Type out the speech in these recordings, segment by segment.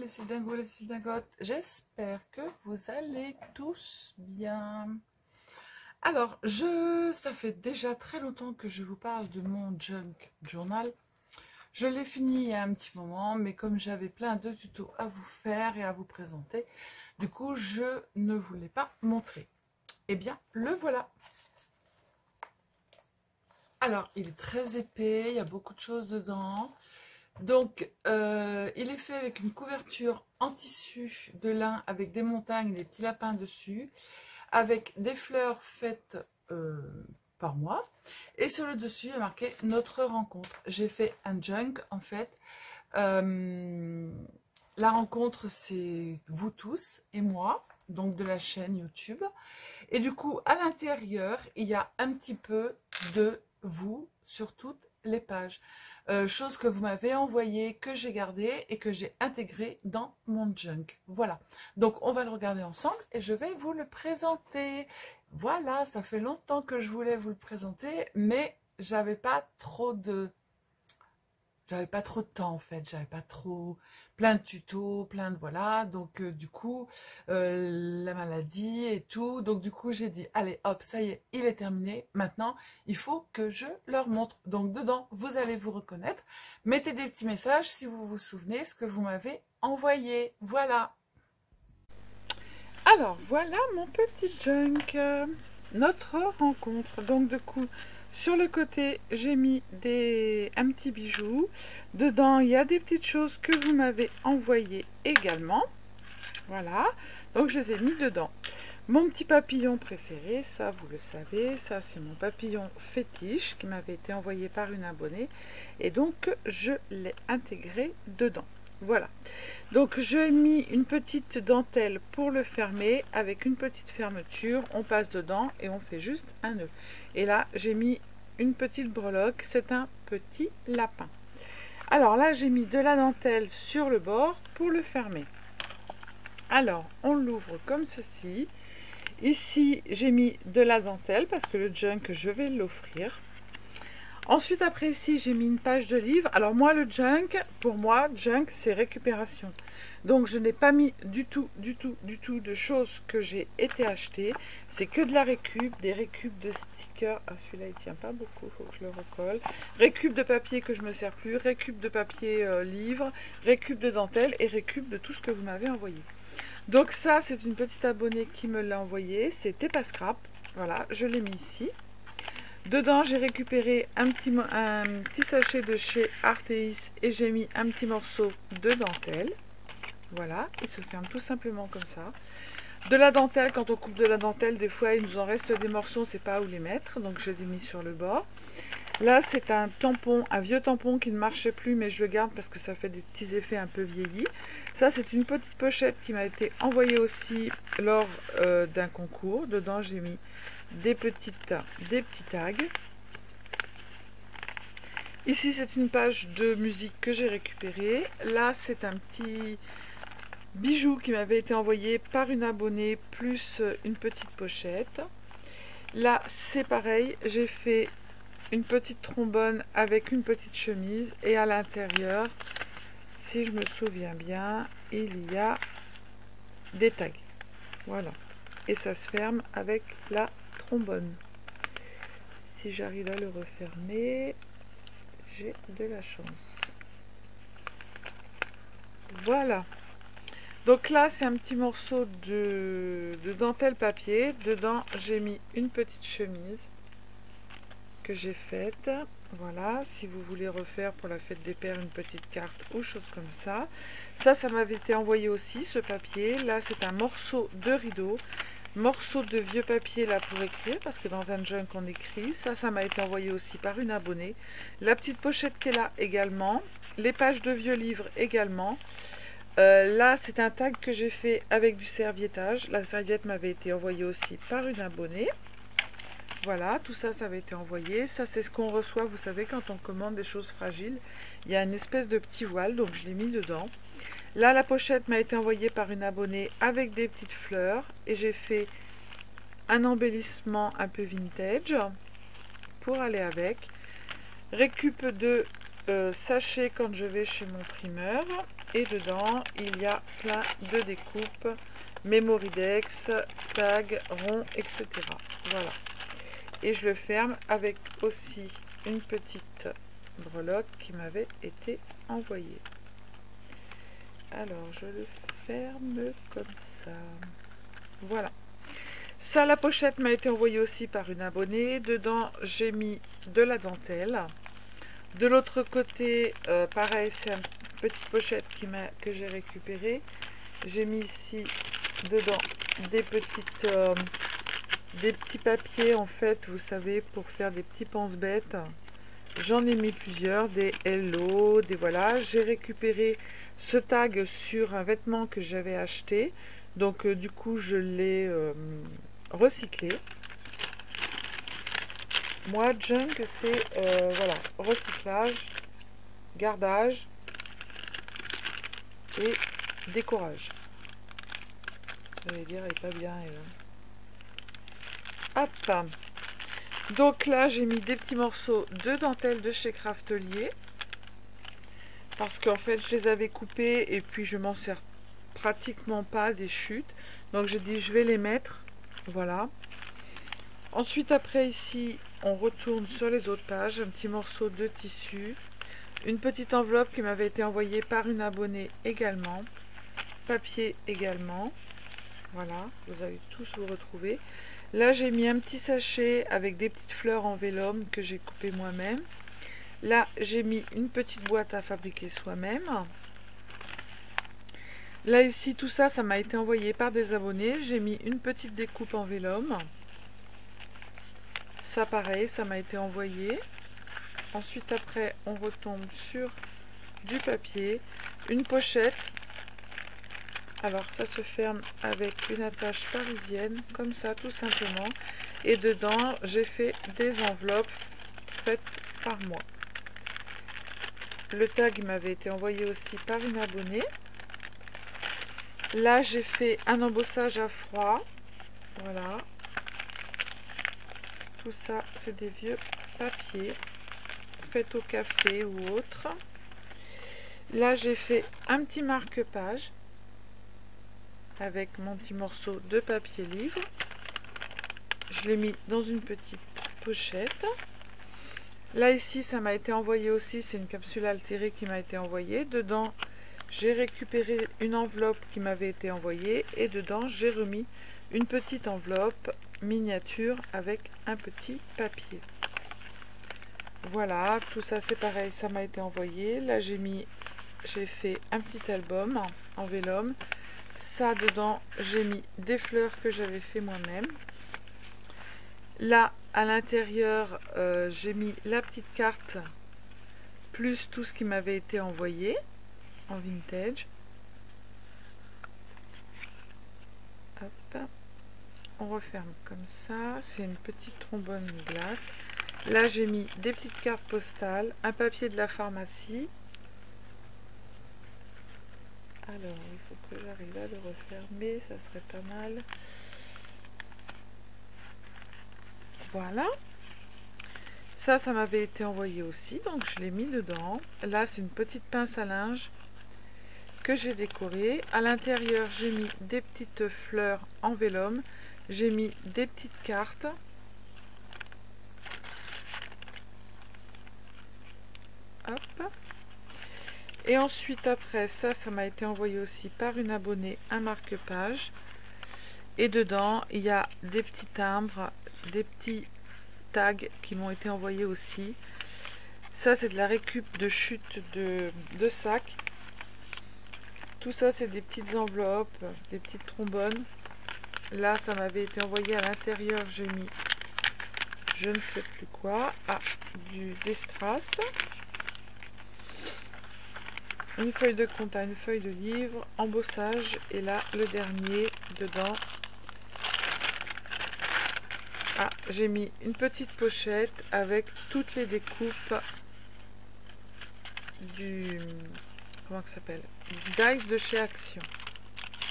les Sildingos, les Sildingotes, j'espère que vous allez tous bien. Alors, ça fait déjà très longtemps que je vous parle de mon junk journal. Je l'ai fini il y a un petit moment, mais comme j'avais plein de tutos à vous faire et à vous présenter, du coup, je ne vous l'ai pas montré. Eh bien, le voilà. Alors, il est très épais, il y a beaucoup de choses dedans. Donc, il est fait avec une couverture en tissu de lin avec des montagnes, des petits lapins dessus, avec des fleurs faites par moi. Et sur le dessus, il y a marqué notre rencontre. J'ai fait un junk en fait. La rencontre, c'est vous tous et moi, donc de la chaîne YouTube. Et du coup, à l'intérieur, il y a un petit peu de vous sur toutes les pages. Chose que vous m'avez envoyée, que j'ai gardée et que j'ai intégrée dans mon junk. Voilà. Donc, on va le regarder ensemble et je vais vous le présenter. Voilà, ça fait longtemps que je voulais vous le présenter, mais j'avais pas trop de temps en fait, j'avais pas trop plein de tutos, plein de voilà, donc du coup la maladie et tout, donc du coup j'ai dit allez hop, ça y est, il est terminé, maintenant il faut que je leur montre. Donc dedans vous allez vous reconnaître, mettez des petits messages si vous vous souvenez ce que vous m'avez envoyé. Voilà. Alors voilà mon petit junk, notre rencontre. Donc du coup sur le côté j'ai mis un petit bijou. Dedans il y a des petites choses que vous m'avez envoyées également. Voilà, donc je les ai mis dedans. Mon petit papillon préféré, ça vous le savez, ça c'est mon papillon fétiche qui m'avait été envoyé par une abonnée. Et donc je l'ai intégré dedans. Voilà, donc j'ai mis une petite dentelle pour le fermer avec une petite fermeture, on passe dedans et on fait juste un nœud. Et là j'ai mis une petite breloque, c'est un petit lapin. Alors là j'ai mis de la dentelle sur le bord pour le fermer. Alors on l'ouvre comme ceci. Ici j'ai mis de la dentelle parce que le junk je vais l'offrir. Ensuite, après ici, j'ai mis une page de livre. Alors moi, le junk, pour moi, junk, c'est récupération. Donc, je n'ai pas mis du tout de choses que j'ai été achetées. C'est que de la récup, des récup de stickers. Ah, celui-là, il tient pas beaucoup, il faut que je le recolle. Récup de papier que je ne me sers plus, récup de papier livre, récup de dentelle et récup de tout ce que vous m'avez envoyé. Donc ça, c'est une petite abonnée qui me l'a envoyé. C'était pas scrap. Voilà, je l'ai mis ici. Dedans, j'ai récupéré un petit sachet de chez Arteis et j'ai mis un petit morceau de dentelle. Voilà, il se ferme tout simplement comme ça. De la dentelle, quand on coupe de la dentelle, des fois, il nous en reste des morceaux, on ne sait pas où les mettre. Donc, je les ai mis sur le bord. Là, c'est un tampon, un vieux tampon qui ne marchait plus, mais je le garde parce que ça fait des petits effets un peu vieillis. Ça, c'est une petite pochette qui m'a été envoyée aussi lors d'un concours. Dedans, j'ai mis des petits tags. Ici, c'est une page de musique que j'ai récupérée. Là, c'est un petit bijou qui m'avait été envoyé par une abonnée, plus une petite pochette. Là, c'est pareil, j'ai fait une petite trombone avec une petite chemise. Et à l'intérieur, si je me souviens bien, il y a des tags. Voilà. Et ça se ferme avec la trombone. Si j'arrive à le refermer, j'ai de la chance. Voilà. Donc là, c'est un petit morceau de dentelle papier. Dedans, j'ai mis une petite chemise que j'ai faite. Voilà, si vous voulez refaire pour la fête des pères une petite carte ou chose comme ça. Ça m'avait été envoyé aussi, ce papier. Là, c'est un morceau de rideau. Morceau de vieux papier là pour écrire, parce que dans un junk on écrit. Ça m'a été envoyé aussi par une abonnée. La petite pochette qui est là également. Les pages de vieux livres également. Là, c'est un tag que j'ai fait avec du serviettage. La serviette m'avait été envoyée aussi par une abonnée. Voilà, tout ça, ça avait été envoyé. Ça, c'est ce qu'on reçoit, vous savez, quand on commande des choses fragiles. Il y a une espèce de petit voile, donc je l'ai mis dedans. Là, la pochette m'a été envoyée par une abonnée avec des petites fleurs. Et j'ai fait un embellissement un peu vintage pour aller avec. Récup de sachets quand je vais chez mon primeur. Et dedans, il y a plein de découpes, Memoridex, tags, ronds, etc. Voilà. Et je le ferme avec aussi une petite breloque qui m'avait été envoyée. Alors, je le ferme comme ça. Voilà. Ça, la pochette m'a été envoyée aussi par une abonnée. Dedans, j'ai mis de la dentelle. De l'autre côté, pareil, c'est une petite pochette que j'ai récupérée. J'ai mis ici, dedans, des petits papiers, en fait, vous savez, pour faire des petits pense-bêtes. J'en ai mis plusieurs, des hello, des voilà. J'ai récupéré ce tag sur un vêtement que j'avais acheté. Donc, du coup, je l'ai recyclé. Moi, junk, c'est voilà, recyclage, gardage et décorage. Je vais dire, elle est pas bien, elle. Hop. Donc là, j'ai mis des petits morceaux de dentelle de chez Craftelier. Parce qu'en fait, je les avais coupés et puis je m'en sers pratiquement pas des chutes. Donc j'ai dit, je vais les mettre. Voilà. Ensuite, après, ici, on retourne sur les autres pages. Un petit morceau de tissu. Une petite enveloppe qui m'avait été envoyée par une abonnée également. Papier également. Voilà, vous allez tous vous retrouver. Là, j'ai mis un petit sachet avec des petites fleurs en vélum que j'ai coupé moi-même. Là, j'ai mis une petite boîte à fabriquer soi-même. Là, ici, tout ça, ça m'a été envoyé par des abonnés. J'ai mis une petite découpe en vélum. Ça, pareil, ça m'a été envoyé. Ensuite, après, on retombe sur du papier. Une pochette. Alors, ça se ferme avec une attache parisienne, comme ça, tout simplement. Et dedans, j'ai fait des enveloppes faites par moi. Le tag m'avait été envoyé aussi par une abonnée. Là, j'ai fait un embossage à froid. Voilà. Tout ça, c'est des vieux papiers faits au café ou autre. Là, j'ai fait un petit marque-page avec mon petit morceau de papier livre. Je l'ai mis dans une petite pochette. Là, ici, ça m'a été envoyé aussi. C'est une capsule altérée qui m'a été envoyée. Dedans, j'ai récupéré une enveloppe qui m'avait été envoyée. Et dedans, j'ai remis une petite enveloppe miniature avec un petit papier. Voilà, tout ça, c'est pareil. Ça m'a été envoyé. Là, j'ai fait un petit album en vélum. Ça, dedans, j'ai mis des fleurs que j'avais fait moi-même. Là, à l'intérieur, j'ai mis la petite carte plus tout ce qui m'avait été envoyé en vintage. Hop. On referme comme ça. C'est une petite trombone glace. Là, j'ai mis des petites cartes postales, un papier de la pharmacie. Alors, il faut que j'arrive à le refermer, ça serait pas mal. Voilà. Ça m'avait été envoyé aussi, donc je l'ai mis dedans. Là, c'est une petite pince à linge que j'ai décorée. À l'intérieur, j'ai mis des petites fleurs en vélum. J'ai mis des petites cartes. Hop. Et ensuite, après, ça m'a été envoyé aussi par une abonnée, un marque-page. Et dedans, il y a des petits timbres, des petits tags qui m'ont été envoyés aussi. Ça, c'est de la récup de chute de sacs. Tout ça, c'est des petites enveloppes, des petites trombones. Là, ça m'avait été envoyé à l'intérieur. J'ai mis, je ne sais plus quoi, des strass. Une feuille de compta, une feuille de livre, embossage. Et là, le dernier, dedans. Ah, j'ai mis une petite pochette avec toutes les découpes du... Comment ça s'appelle? Du dice de chez Action.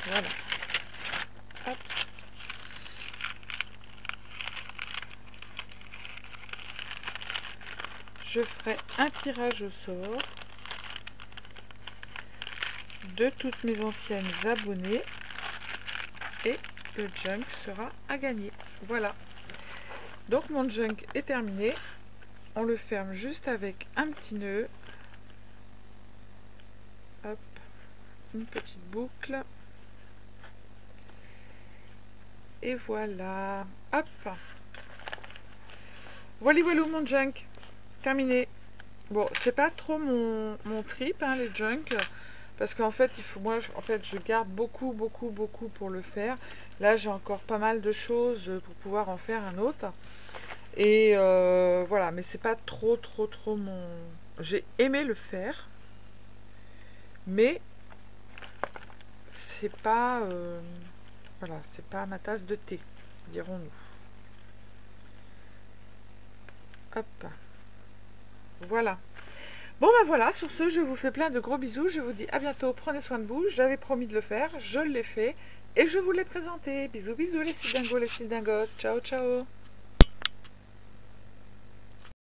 Voilà. Hop. je ferai un tirage au sort de toutes mes anciennes abonnées et le junk sera à gagner. Voilà, donc mon junk est terminé. On le ferme juste avec un petit nœud. Hop, une petite boucle. Et voilà. Hop. Voilà, voilà mon junk. Terminé. Bon, c'est pas trop mon trip, hein, les junk. Parce qu'en fait, il faut, moi, en fait, je garde beaucoup pour le faire. Là, j'ai encore pas mal de choses pour pouvoir en faire un autre. Et voilà, mais c'est pas trop mon... J'ai aimé le faire, mais c'est pas... voilà, c'est pas ma tasse de thé, dirons-nous. Hop. Voilà. Bon ben voilà, sur ce, je vous fais plein de gros bisous. Je vous dis à bientôt. Prenez soin de vous. J'avais promis de le faire. Je l'ai fait. Et je vous l'ai présenté. Bisous, bisous les cildingos, les cildingotes. Ciao, ciao.